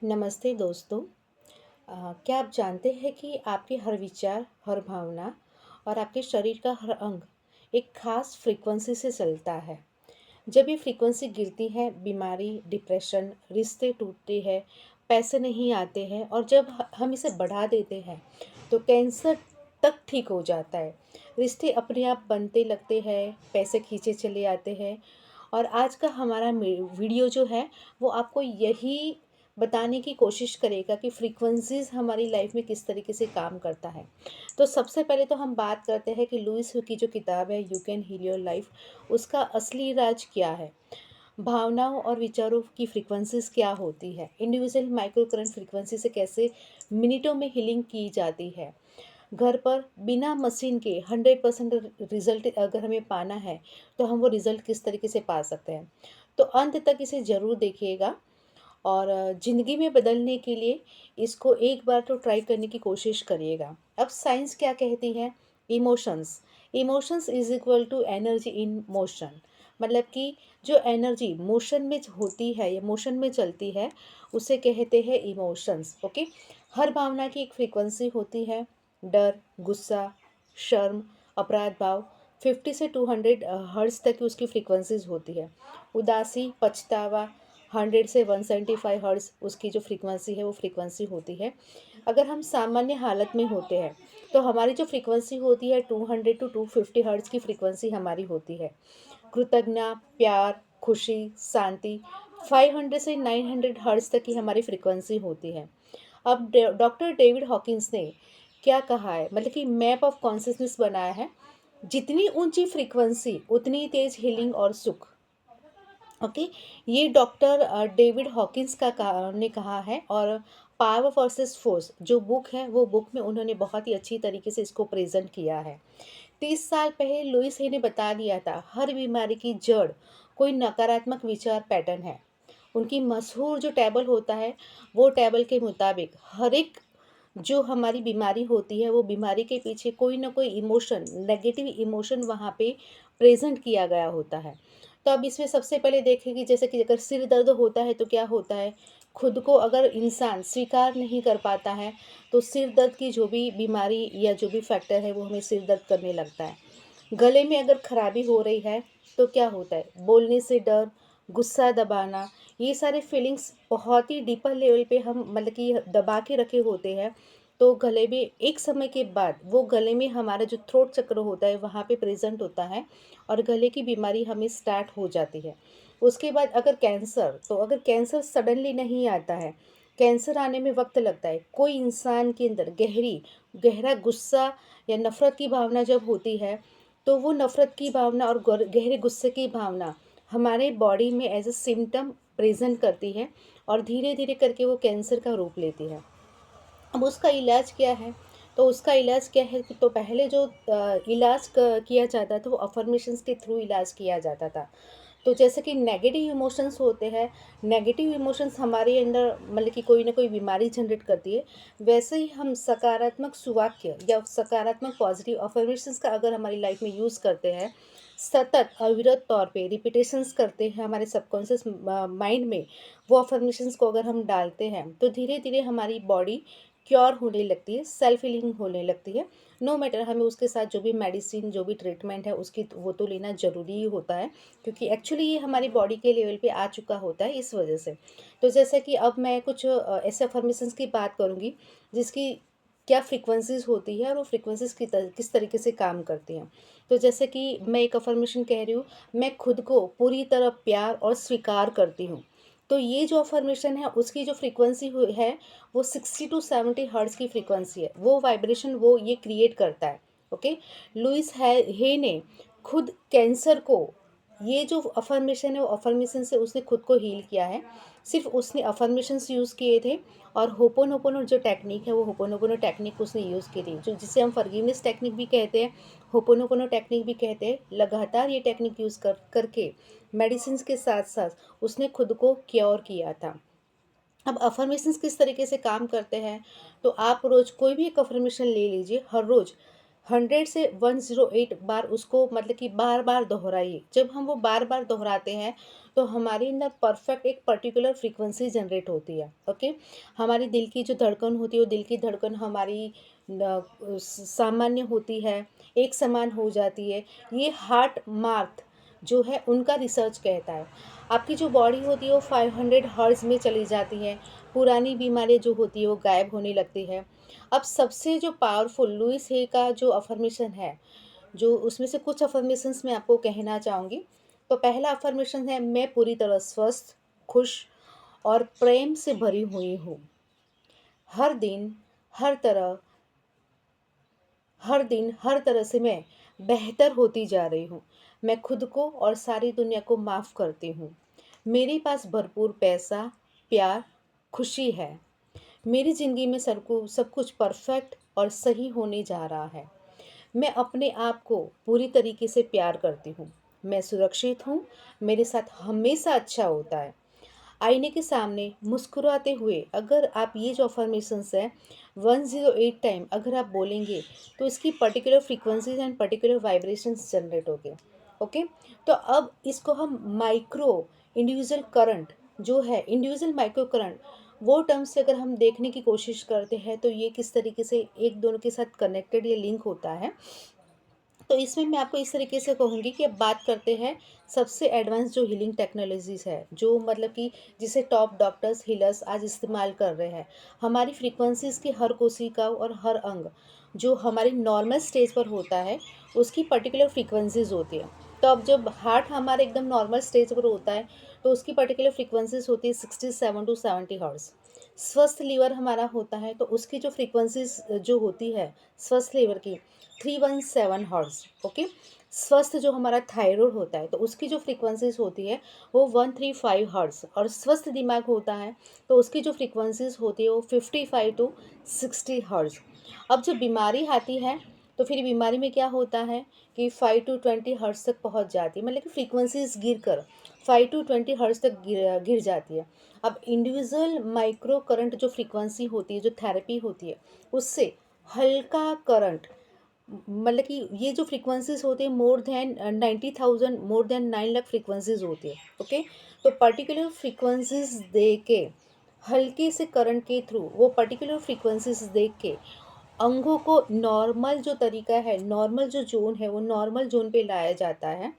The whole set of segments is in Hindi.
नमस्ते दोस्तों। क्या आप जानते हैं कि आपके हर विचार, हर भावना और आपके शरीर का हर अंग एक खास फ्रीक्वेंसी से चलता है। जब ये फ्रीक्वेंसी गिरती है, बीमारी, डिप्रेशन, रिश्ते टूटते हैं, पैसे नहीं आते हैं और जब हम इसे बढ़ा देते हैं, तो कैंसर तक ठीक हो जाता है। रिश्ते अपने आप बनते लगते हैं, पैसे खींचे चले आते हैं और आज का हमारा वीडियो जो है, वो आपको यही बताने की कोशिश करेगा कि फ्रीक्वेंसीज़ हमारी लाइफ में किस तरीके से काम करता है। तो सबसे पहले तो हम बात करते हैं कि लुइस हू की जो किताब है you can heal your life, उसका असली राज क्या है। भावनाओं और विचारों की फ्रीक्वेंसीज क्या होती है, इंडिविजुअल माइक्रो करंट फ्रीक्वेंसी से कैसे मिनटों में हीलिंग की जाती है। घर पर बिना मशीन के 100% रिजल्ट अगर हमें पाना है, तो हम वो रिजल्ट किस तरीके से पा सकते हैं। तो अंत तक इसे ज़रूर देखिएगा और ज़िंदगी में बदलने के लिए इसको एक बार तो ट्राई करने की कोशिश करिएगा। अब साइंस क्या कहती है? Emotions, emotions is equal to energy in motion. मतलब कि जो एनर्जी मोशन में होती है या मोशन में चलती है, उसे कहते हैं इमोशंस। ओके, हर भावना की एक फ्रीक्वेंसी होती है। डर, गुस्सा, शर्म, अपराध भाव 50 से 200 हर्ट्ज तक की उसकी फ्रीक्वेंसीज होती है। उदासी, पछतावा 100 से 175 हर्ट्ज उसकी जो फ्रीक्वेंसी है वो फ्रीक्वेंसी होती है। अगर हम सामान्य हालत में होते हैं, तो हमारी जो फ्रीक्वेंसी होती है 200 to 250 हर्ट्ज की फ्रीक्वेंसी हमारी होती है। कृतज्ञता, प्यार, खुशी, शांति 500 से 900 हर्ट्ज तक की हमारी फ्रीक्वेंसी होती है। अब डॉक्टर डेविड हॉकिंस ने क्या कहा है, मतलब कि मैप ऑफ कॉन्शियसनेस बनाया है। जितनी ऊंची फ्रीक्वेंसी उतनी तेज हीलिंग और सुख। ओके, ये डॉक्टर डेविड हॉकिंस ने कहा है। और पावर वर्सेस फोर्स जो बुक है, वो बुक में उन्होंने बहुत ही अच्छी तरीके से इसको प्रेजेंट किया है। 30 साल पहले लुइस हे ने बता दिया था, हर बीमारी की जड़ कोई नकारात्मक विचार पैटर्न है। उनकी मशहूर जो टेबल होता है, वो टेबल के मुताबिक हर एक जो हमारी बीमारी होती है, वो बीमारी के पीछे कोई ना कोई इमोशन, नेगेटिव इमोशन वहाँ पे प्रेजेंट किया गया होता है। तो अब इसमें सबसे पहले देखें कि जैसे कि अगर सिर दर्द होता है तो क्या होता है, खुद को अगर इंसान स्वीकार नहीं कर पाता है, तो सिर दर्द की जो भी बीमारी या जो भी फैक्टर है वो हमें सिर दर्द करने लगता है। गले में अगर खराबी हो रही है, तो क्या होता है, बोलने से डर, गुस्सा दबाना, ये सारे फीलिंग्स बहुत ही डीपर लेवल पे हम मतलब कि दबा के रखे होते हैं। तो गले में एक समय के बाद वो गले में हमारा जो थ्रोट चक्र होता है वहाँ पे प्रेजेंट होता है और गले की बीमारी हमें स्टार्ट हो जाती है। उसके बाद अगर कैंसर, तो अगर कैंसर सडनली नहीं आता है, कैंसर आने में वक्त लगता है। कोई इंसान के अंदर गहरा गुस्सा या नफ़रत की भावना जब होती है, तो वो नफ़रत की भावना और गहरे गुस्से की भावना हमारे बॉडी में एज अ सिम्टम प्रेजेंट करती है और धीरे धीरे करके वो कैंसर का रूप लेती है। अब उसका इलाज क्या है? तो उसका इलाज क्या है कि तो पहले जो इलाज किया जाता था, वो अफर्मेशंस के थ्रू इलाज किया जाता था। तो जैसे कि नेगेटिव इमोशंस होते हैं, नेगेटिव इमोशंस हमारे अंदर मतलब कि कोई ना कोई बीमारी जनरेट करती है। वैसे ही हम सकारात्मक सुवाक्य या सकारात्मक पॉजिटिव अफर्मेशंस का अगर हमारी लाइफ में यूज़ करते हैं, सतत अविरत तौर पे रिपीटेशंस करते हैं हमारे सबकॉन्शियस माइंड में, वो अफर्मेशंस को अगर हम डालते हैं, तो धीरे धीरे हमारी बॉडी क्योर होने लगती है, सेल्फ हीलिंग होने लगती है। नो मैटर हमें उसके साथ जो भी मेडिसिन, जो भी ट्रीटमेंट है उसकी, वो तो लेना ज़रूरी ही होता है, क्योंकि एक्चुअली ये हमारी बॉडी के लेवल पे आ चुका होता है इस वजह से। तो जैसे कि अब मैं कुछ ऐसे अफर्मेशंस की बात करूँगी जिसकी क्या फ्रीक्वेंसीज होती है और वो फ्रीक्वेंसीज किस तरीके से काम करती हैं। तो जैसे कि मैं एक अफर्मेशन कह रही हूँ, मैं खुद को पूरी तरह प्यार और स्वीकार करती हूँ। तो ये जो अफर्मेशन है उसकी जो फ्रीक्वेंसी है, वो 60 to 70 हर्ट्ज की फ्रीक्वेंसी है। वो वाइब्रेशन वो ये क्रिएट करता है। ओके, लुइस हे ने खुद कैंसर को, ये जो अफर्मेशन है वो अफर्मेशन से उसने खुद को हील किया है। सिर्फ उसने अफर्मेशंस यूज़ किए थे और होपोनोपोनो जो टेक्निक है, वो होपोनोपोनो टेक्निक उसने यूज़ की थी, जो जिसे हम फॉरगिवनेस टेक्निक भी कहते हैं, होपोनोपोनो टेक्निक भी कहते हैं। लगातार ये टेक्निक यूज़ करके मेडिसिन के साथ साथ उसने खुद को क्योर किया था। अब अफर्मेशंस किस तरीके से काम करते हैं, तो आप रोज़ कोई भी एक अफर्मेशन ले लीजिए, हर रोज़ 100 से 108 बार उसको मतलब कि बार-बार दोहराइए। जब हम वो बार-बार दोहराते हैं, तो हमारे अंदर परफेक्ट एक पर्टिकुलर फ्रीक्वेंसी जनरेट होती है, ओके? हमारी दिल की जो धड़कन होती है, वो दिल की धड़कन हमारी सामान्य होती है, एक समान हो जाती है। ये हार्ट मार्थ जो है उनका रिसर्च कहता है। आपकी जो बॉडी होती है वो 500 हर्ट्ज़ में चली जाती है, पुरानी बीमारी जो होती है वो गायब होने लगती है। अब सबसे जो पावरफुल लुइस हे का जो अफ़र्मेशन है, जो उसमें से कुछ अफ़र्मेशंस मैं आपको कहना चाहूँगी। तो पहला अफ़र्मेशन है, मैं पूरी तरह स्वस्थ, खुश और प्रेम से भरी हुई हूँ। हर दिन, हर तरह हर तरह से मैं बेहतर होती जा रही हूँ। मैं खुद को और सारी दुनिया को माफ़ करती हूँ। मेरे पास भरपूर पैसा, प्यार, खुशी है। मेरी ज़िंदगी में सब कुछ परफेक्ट और सही होने जा रहा है। मैं अपने आप को पूरी तरीके से प्यार करती हूँ। मैं सुरक्षित हूँ, मेरे साथ हमेशा अच्छा होता है। आईने के सामने मुस्कुराते हुए अगर आप ये जो अफर्मेशंस है 108 टाइम अगर आप बोलेंगे, तो इसकी particular frequencies and particular vibrations generate होंगे, ओके? तो अब इसको हम माइक्रो इंडिविजुअल करंट जो है, इंडिविजुअल माइक्रो करंट, वो टर्म से अगर हम देखने की कोशिश करते हैं, तो ये किस तरीके से एक दोनों के साथ कनेक्टेड या लिंक होता है। तो इसमें मैं आपको इस तरीके से कहूँगी कि अब बात करते हैं सबसे एडवांस जो हीलिंग टेक्नोलॉजीज़ है, जो मतलब कि जिसे टॉप डॉक्टर्स, हीलर्स आज इस्तेमाल कर रहे हैं। हमारी फ्रीक्वेंसीज़ की हर कोशिका और हर अंग जो हमारी नॉर्मल स्टेज पर होता है, उसकी पर्टिकुलर फ्रीक्वेंसीज़ होती है। तो अब जब हार्ट हमारे एकदम नॉर्मल स्टेज पर होता है, तो उसकी पर्टिकुलर फ्रीक्वेंसीज़ होती है 67 टू 70 हर्ट्ज़। स्वस्थ लीवर हमारा होता है, तो उसकी जो फ्रीक्वेंसीज़ जो होती है स्वस्थ लीवर की 317 हर्ट्ज़, ओके? स्वस्थ जो हमारा थायराइड होता है, तो उसकी जो फ्रीक्वेंसीज़ होती है वो 135 हर्ट्ज़, और स्वस्थ दिमाग होता है, तो उसकी जो फ्रीक्वेंसीज़ होती है वो 55 टू 60 हर्ट्ज़। अब जब बीमारी आती है, तो फिर बीमारी में क्या होता है कि 5 टू 20 हर्ट्ज़ तक पहुंच जाती है, मतलब कि फ्रीक्वेंसीज़ गिर कर 5 टू 20 हर्ट्ज़ तक गिर जाती है। अब इंडिविजुअल माइक्रो करंट जो फ्रीक्वेंसी होती है, जो थेरेपी होती है, उससे हल्का करंट, मतलब कि ये जो फ्रीक्वेंसीज होती है more than 90,000, more than 9 lakh frequencies होती है, ओके? तो पर्टिकुलर फ्रीक्वेंसीज दे के, हल्के से करंट के थ्रू वो पर्टिकुलर फ्रीक्वेंसीज देख के अंगों को नॉर्मल जो तरीका है, नॉर्मल जो जोन है, वो नॉर्मल जोन पे लाया जाता है,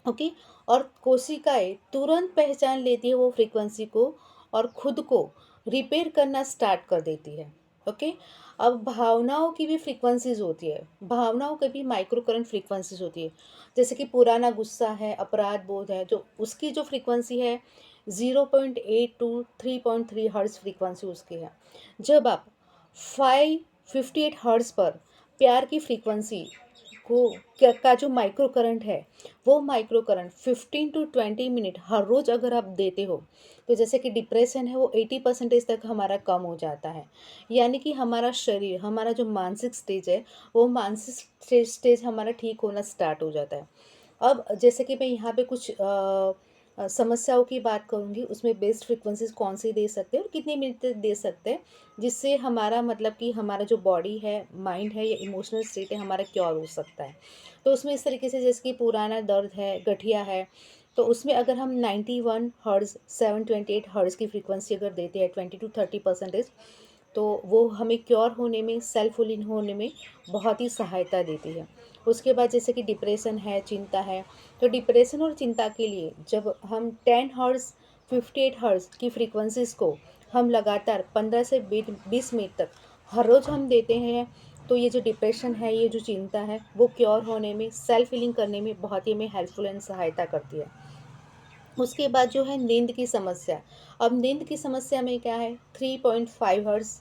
ओके? और कोशिकाएं तुरंत पहचान लेती है वो फ्रीक्वेंसी को, और खुद को रिपेयर करना स्टार्ट कर देती है, ओके? अब भावनाओं की भी फ्रीक्वेंसीज होती है, भावनाओं की भी माइक्रो करंट फ्रीक्वेंसीज होती है। जैसे कि पुराना गुस्सा है, अपराध बोध है, जो उसकी जो फ्रीक्वेंसी है 0.8 टू 3.3 हर्ट्ज फ्रीक्वेंसी उसकी है। जब आप 558 हर्ट्ज पर प्यार की फ्रीक्वेंसी को क्या का जो माइक्रो करंट है, वो माइक्रो करंट 15 टू 20 मिनट हर रोज़ अगर आप देते हो, तो जैसे कि डिप्रेशन है वो 80% तक हमारा कम हो जाता है। यानी कि हमारा शरीर, हमारा जो मानसिक स्टेज है, वो मानसिक स्टेज हमारा ठीक होना स्टार्ट हो जाता है। अब जैसे कि मैं यहाँ पे कुछ समस्याओं की बात करूँगी, उसमें बेस्ट फ्रीक्वेंसीज़ कौन सी दे सकते हैं और कितनी मिनट तक दे सकते हैं, जिससे हमारा मतलब कि हमारा जो बॉडी है, माइंड है या इमोशनल स्टेट है, हमारा क्योर हो सकता है। तो उसमें इस तरीके से जैसे कि पुराना दर्द है, गठिया है, तो उसमें अगर हम 91 हर्ट्ज़, 728 हर्ट्ज़ की फ्रीक्वेंसी अगर देते हैं 20 टू 30%, तो वो हमें क्योर होने में, सेल्फ हीलिंग होने में बहुत ही सहायता देती है। उसके बाद जैसे कि डिप्रेशन है, चिंता है, तो डिप्रेशन और चिंता के लिए जब हम 10 हर्ट्ज़, 58 हर्ट्ज़ की फ्रीक्वेंसीज़ को हम लगातार 15 से 20 मिनट तक हर रोज़ हम देते हैं, तो ये जो डिप्रेशन है, ये जो चिंता है, वो क्योर होने में, सेल्फ हीलिंग करने में बहुत ही हमें हेल्पफुल एंड सहायता करती है। उसके बाद जो है नींद की समस्या। अब नींद की समस्या में क्या है, 3.5 हर्ट्ज़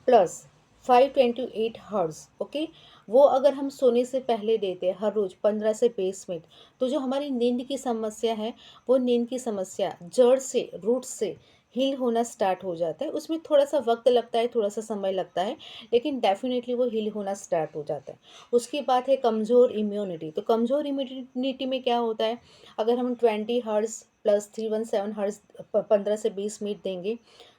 प्लस 528 हर्ट्ज़, ओके? वो अगर हम सोने से पहले देते हैं हर रोज़ 15 से 20 मिनट, तो जो हमारी नींद की समस्या है, वो नींद की समस्या जड़ से, रूट से हील होना स्टार्ट हो जाता है। उसमें थोड़ा सा वक्त लगता है, थोड़ा सा समय लगता है, लेकिन डेफिनेटली वो हील होना स्टार्ट हो जाता है। उसके बाद है कमज़ोर इम्यूनिटी। तो कमज़ोर इम्यूनिटी में क्या होता है, अगर हम 20 हर्ट्ज़ प्लस 317 हर्ट्ज़ 15 से 20 मिनट देंगे,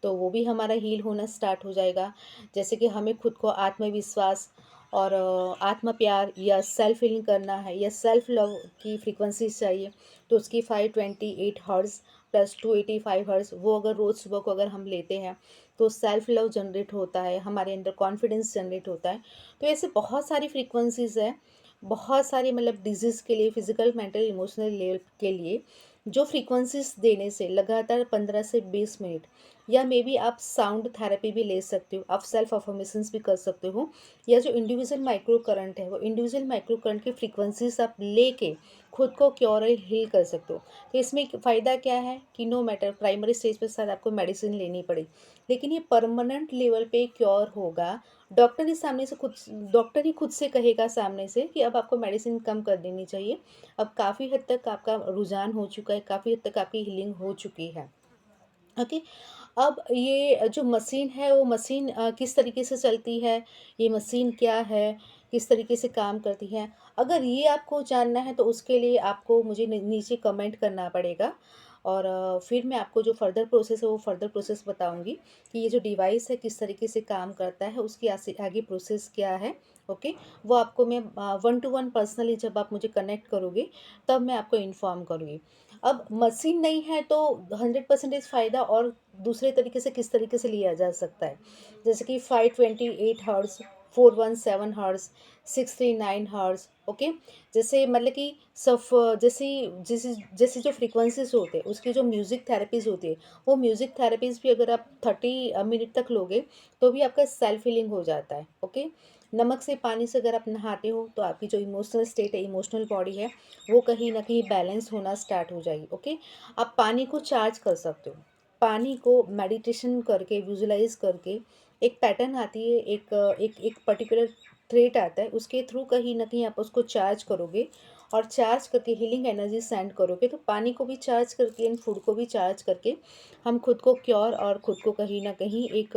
तो वो भी हमारा हील होना स्टार्ट हो जाएगा। जैसे कि हमें खुद को आत्मविश्वास और आत्म प्यार या सेल्फ हीलिंग करना है या सेल्फ लव की फ्रीक्वेंसीज चाहिए, तो उसकी 528 हर्ट्ज़ प्लस 285 हर्ट्ज़, वो अगर रोज़ सुबह को अगर हम लेते हैं तो सेल्फ लव जनरेट होता है, हमारे अंदर कॉन्फिडेंस जनरेट होता है। तो ऐसे बहुत सारी फ्रीक्वेंसीज है, बहुत सारी मतलब डिजीज़ के लिए, फिजिकल मेंटल इमोशनल लेवल के लिए, जो फ्रीक्वेंसीज देने से लगातार 15 से 20 मिनट, या मे बी आप साउंड थेरेपी भी ले सकते हो, आप सेल्फ अफर्मेशंस भी कर सकते हो, या जो इंडिविजुअल माइक्रो करंट है वो इंडिविजुअल माइक्रो करंट की फ्रीक्वेंसीज आप लेके खुद को क्योर और हील कर सकते हो। तो इसमें फ़ायदा क्या है कि नो मैटर प्राइमरी स्टेज पे शायद आपको मेडिसिन लेनी पड़े, लेकिन ये परमानेंट लेवल पे क्योर होगा। डॉक्टर ही सामने से खुद डॉक्टर ही खुद से कहेगा सामने से कि अब आपको मेडिसिन कम कर देनी चाहिए, अब काफ़ी हद तक आपका रुझान हो चुका है, काफ़ी हद तक आपकी हीलिंग हो चुकी है। ओके। अब ये जो मशीन है वो मशीन किस तरीके से चलती है, ये मशीन क्या है, किस तरीके से काम करती है, अगर ये आपको जानना है तो उसके लिए आपको मुझे नीचे कमेंट करना पड़ेगा। और फिर मैं आपको जो फर्दर प्रोसेस है वो फर्दर प्रोसेस बताऊंगी कि ये जो डिवाइस है किस तरीके से काम करता है, उसकी आगे प्रोसेस क्या है। ओके। वो आपको मैं 1 to 1 पर्सनली जब आप मुझे कनेक्ट करोगे तब मैं आपको इन्फॉर्म करूँगी। अब मशीन नहीं है तो 100% फ़ायदा और दूसरे तरीके से किस तरीके से लिया जा सकता है, जैसे कि 528 हर्ट्ज़, 417 हर्ट्ज़, 639 हर्ट्ज़। ओके। जैसे मतलब कि सफ जैसी जैसी जैसी जो फ्रीक्वेंसीज होते हैं उसकी जो म्यूज़िक थेरेपीज़ होती है, वो म्यूज़िक थेरेपीज़ भी अगर आप 30 मिनट तक लोगे तो भी आपका सेल्फ हीलिंग हो जाता है। ओके। नमक से पानी से अगर आप नहाते हो तो आपकी जो इमोशनल स्टेट है, इमोशनल बॉडी है, वो कहीं न कहीं बैलेंस होना स्टार्ट हो जाएगी। ओके। आप पानी को चार्ज कर सकते हो। पानी को मेडिटेशन करके, विजुअलाइज़ करके एक पैटर्न आती है, एक पर्टिकुलर ट्रेट आता है, उसके थ्रू कहीं न कहीं आप उसको चार्ज करोगे और चार्ज करके हीलिंग एनर्जी सेंड करोगे, तो पानी को भी चार्ज करके एंड फूड को भी चार्ज करके हम खुद को क्योर और खुद को कहीं न कहीं एक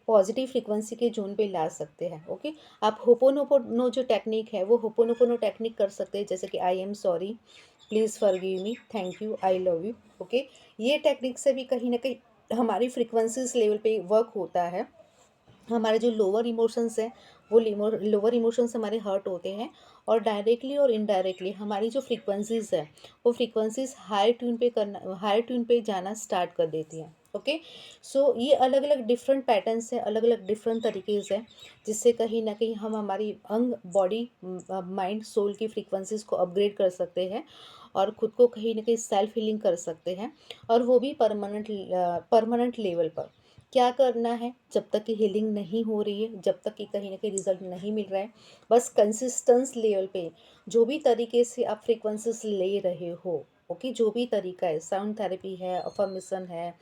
पॉजिटिव फ्रीक्वेंसी के ज़ोन पे ला सकते हैं। ओके। आप होपोनोपोनो जो टेक्निक है वो होपोनोपोनो टेक्निक कर सकते हैं, जैसे कि I am sorry, please forgive me, thank you, I love you. Okay. ये टेक्निक से भी कहीं न कहीं हमारी फ्रीक्वेंसीज़ लेवल पे वर्क होता है। हमारे जो लोअर इमोशंस हैं वो लोअर इमोशंस हमारे हर्ट होते हैं, और डायरेक्टली और इनडायरेक्टली हमारी जो फ्रीक्वेंसीज है वो फ्रीक्वेंसीज हाई ट्यून पे जाना स्टार्ट कर देती हैं। ओके। सो ये अलग अलग डिफरेंट पैटर्न्स हैं, अलग अलग डिफरेंट तरीके से, जिससे कहीं ना कहीं हम हमारी अंग, बॉडी, माइंड, सोल की फ्रीक्वेंसीज को अपग्रेड कर सकते हैं और खुद को कहीं ना कहीं सेल्फ हीलिंग कर सकते हैं, और वो भी परमानेंट लेवल पर। क्या करना है, जब तक कि हीलिंग नहीं हो रही है, जब तक कि कहीं ना कहीं रिजल्ट नहीं मिल रहा है, बस कंसिस्टेंस लेवल पे जो भी तरीके से आप फ्रीक्वेंसीज ले रहे हो, ओके, जो भी तरीका है, साउंड थेरेपी है, अफर्मेशन है,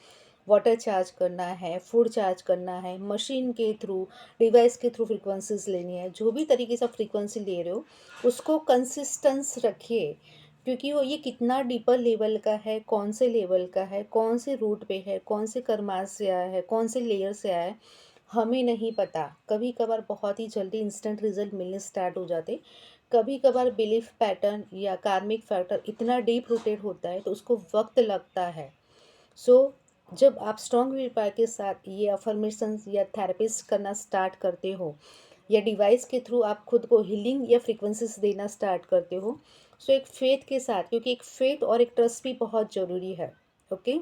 वाटर चार्ज करना है, फूड चार्ज करना है, मशीन के थ्रू, डिवाइस के थ्रू फ्रीक्वेंसीज लेनी है, जो भी तरीके से आप फ्रीक्वेंसी ले रहे हो उसको कंसिस्टेंस रखिए, क्योंकि वो ये कितना डीपर लेवल का है, कौन से लेवल का है, कौन से रूट पे है, कौन से कर्मास से आया है, कौन से लेयर से आया है, हमें नहीं पता। कभी कभार बहुत ही जल्दी इंस्टेंट रिजल्ट मिलने स्टार्ट हो जाते, कभी कभार बिलीफ पैटर्न या कार्मिक फैक्टर इतना डीप रूटेड होता है तो उसको वक्त लगता है। सो जब आप स्ट्रॉन्ग विल पावर के साथ ये अफर्मेशंस या थेरेपिस्ट करना स्टार्ट करते हो, या डिवाइस के थ्रू आप खुद को हीलिंग या फ्रीक्वेंसीज देना स्टार्ट करते हो, सो एक फेथ के साथ, क्योंकि एक फेथ और एक ट्रस्ट भी बहुत ज़रूरी है। ओके।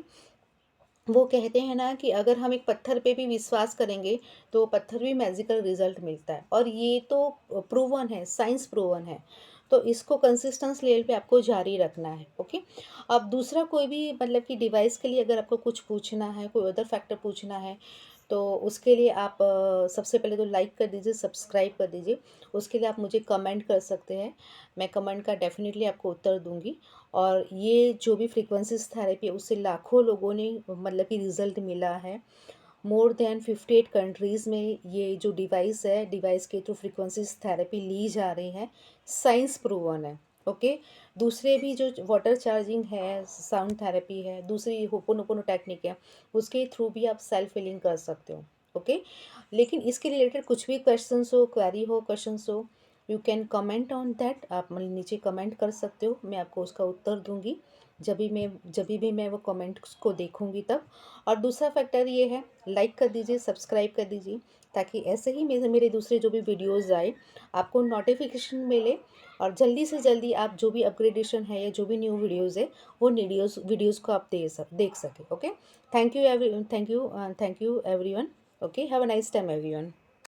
वो कहते हैं ना कि अगर हम एक पत्थर पे भी विश्वास करेंगे तो पत्थर भी मैजिकल रिजल्ट मिलता है, और ये तो प्रूवन है, साइंस प्रूवन है। तो इसको कंसिस्टेंस लेवल पे आपको जारी रखना है। ओके। अब दूसरा कोई भी मतलब कि डिवाइस के लिए अगर आपको कुछ पूछना है, कोई अदर फैक्टर पूछना है, तो उसके लिए आप सबसे पहले तो लाइक कर दीजिए, सब्सक्राइब कर दीजिए। उसके लिए आप मुझे कमेंट कर सकते हैं, मैं कमेंट का डेफिनेटली आपको उत्तर दूंगी। और ये जो भी फ्रीक्वेंसीज थेरेपी है उससे लाखों लोगों ने मतलब कि रिजल्ट मिला है। मोर देन 58 कंट्रीज़ में ये जो डिवाइस है, डिवाइस के थ्रू फ्रीक्वेंसीज थेरेपी ली जा रही है, साइंस प्रूवन है। ओके। दूसरे भी जो वाटर चार्जिंग है, साउंड थेरेपी है, दूसरी होपोनोपोनो टेक्निक है, उसके थ्रू भी आप सेल्फ हीलिंग कर सकते हो। ओके। लेकिन इसके रिलेटेड कुछ भी क्वेश्चंस हो, क्वेरी हो, क्वेश्चंस हो, you can comment on that, आप नीचे कमेंट कर सकते हो, मैं आपको उसका उत्तर दूंगी जब भी मैं वो कमेंट्स को देखूंगी तब। और दूसरा फैक्टर ये है, लाइक कर दीजिए, सब्सक्राइब कर दीजिए, ताकि ऐसे ही मेरे मेरे दूसरे जो भी वीडियोज़ आए आपको नोटिफिकेशन मिले और जल्दी से जल्दी आप जो भी अपग्रेडेशन है या जो भी न्यू वीडियोज़ है वो वीडियोज़ वीडियोज़ को आप देख सकें। Okay, thank you everyone. Okay, have a nice time everyone.